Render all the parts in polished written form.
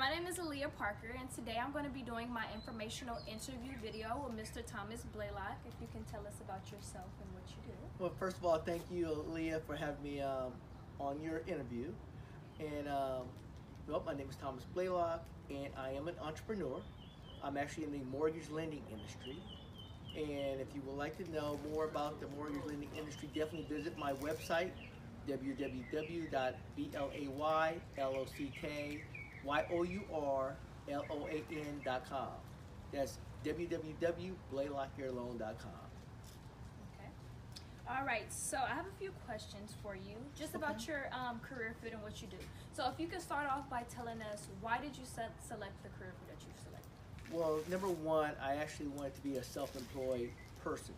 my name is Aliyah Parker, and today I'm going to be doing my informational interview video with Mr. Thomas Blaylock. If you can tell us about yourself and what you do. Well, first of all, thank you, Aliyah, for having me on your interview. And well, my name is Thomas Blaylock, and I am an entrepreneur. I'm actually in the mortgage lending industry. And if you would like to know more about the mortgage lending industry, definitely visit my website, www.blaylockyourloan.com. That's www.blaylockyourloan.com. Okay. All right. So I have a few questions for you, just about your career fit and what you do. So if you could start off by telling us, why did you select the career fit that you selected? Well, number one, I actually wanted to be a self-employed person.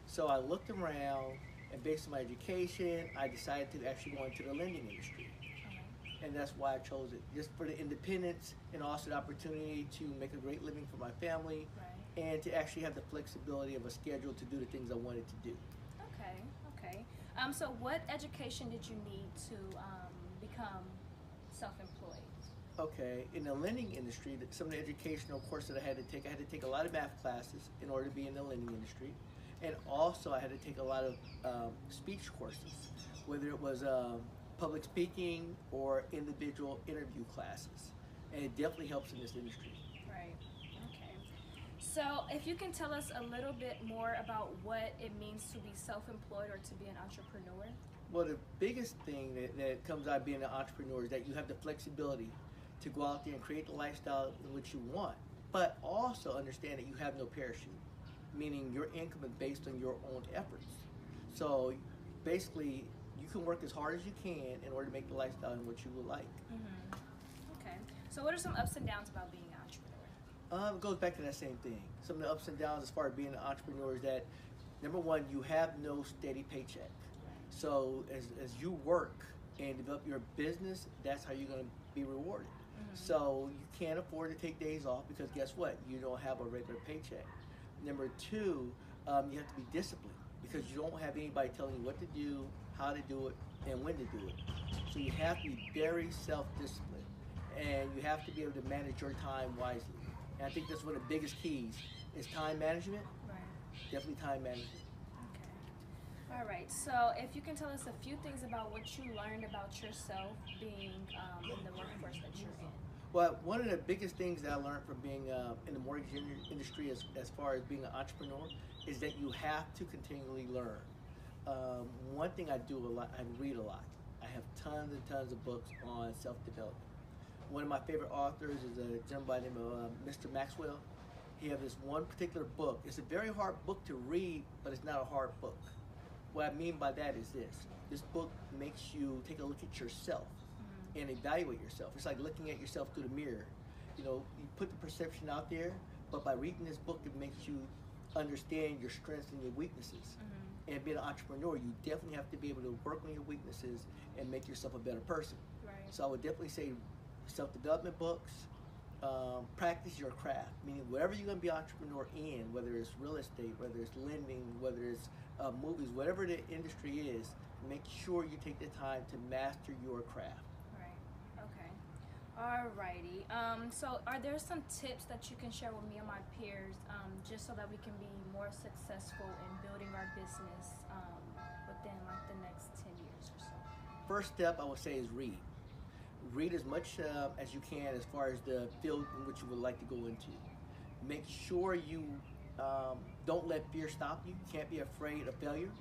So I looked around, and based on my education, I decided to actually go into the lending industry. And that's why I chose it, just for the independence and also the opportunity to make a great living for my family, and to actually have the flexibility of a schedule to do the things I wanted to do. Okay, okay. So what education did you need to become self-employed? Okay, in the lending industry, some of the educational courses that I had to take a lot of math classes in order to be in the lending industry. And also I had to take a lot of speech courses, whether it was public speaking or individual interview classes. And it definitely helps in this industry. Right, okay. So if you can tell us a little bit more about what it means to be self-employed or to be an entrepreneur? Well, the biggest thing that comes out of being an entrepreneur is that you have the flexibility to go out there and create the lifestyle in which you want, but also understand that you have no parachute, meaning your income is based on your own efforts. So basically, you can work as hard as you can in order to make the lifestyle in which you would like. Okay. So what are some ups and downs about being an entrepreneur? It goes back to that same thing. Some of the ups and downs as far as being an entrepreneur is that, number one, you have no steady paycheck. So as you work and develop your business, that's how you're going to be rewarded. So you can't afford to take days off because guess what? You don't have a regular paycheck. Number two, you have to be disciplined because you don't have anybody telling you what to do, how to do it, and when to do it. So you have to be very self-disciplined, and you have to be able to manage your time wisely. And I think that's one of the biggest keys is time management. Definitely time management. All right, so if you can tell us a few things about what you learned about yourself being in the workforce that you're in. Well, one of the biggest things that I learned from being in the mortgage industry as far as being an entrepreneur is that you have to continually learn. One thing I do a lot, I read a lot. I have tons and tons of books on self-development. One of my favorite authors is a gentleman by the name of Mr. Maxwell. He has this one particular book. It's a very hard book to read, but it's not a hard book. What I mean by that is this book makes you take a look at yourself and evaluate yourself. It's like looking at yourself through the mirror. You know, you put the perception out there, but by reading this book, it makes you understand your strengths and your weaknesses. And being an entrepreneur, you definitely have to be able to work on your weaknesses and make yourself a better person. So I would definitely say self-development books, practice your craft, meaning whatever you're going to be an entrepreneur in, whether it's real estate, whether it's lending, whether it's movies, whatever the industry is, make sure you take the time to master your craft. Okay. Alrighty. So are there some tips that you can share with me and my peers just so that we can be more successful in building our business within like the next 10 years or so? First step I would say is read. Read as much as you can as far as the field in which you would like to go into. Make sure you don't let fear stop you. You can't be afraid of failure.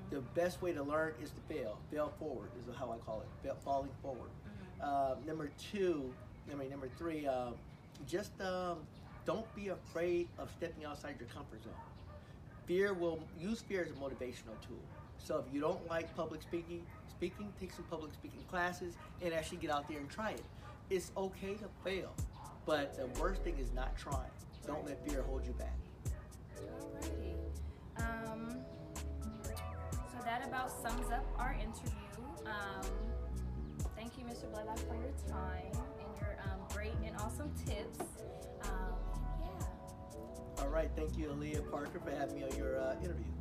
The best way to learn is to fail. Fail forward is how I call it. Falling forward. Number three, just don't be afraid of stepping outside your comfort zone. Use fear as a motivational tool. So if you don't like public speaking, take some public speaking classes and actually get out there and try it. It's okay to fail, but the worst thing is not trying. Don't let fear hold you back. Alrighty. So that about sums up our interview. Thank you, Mr. Blaylock, for your time and your great and awesome tips. All right, thank you, Aliyah Parker, for having me on your interview.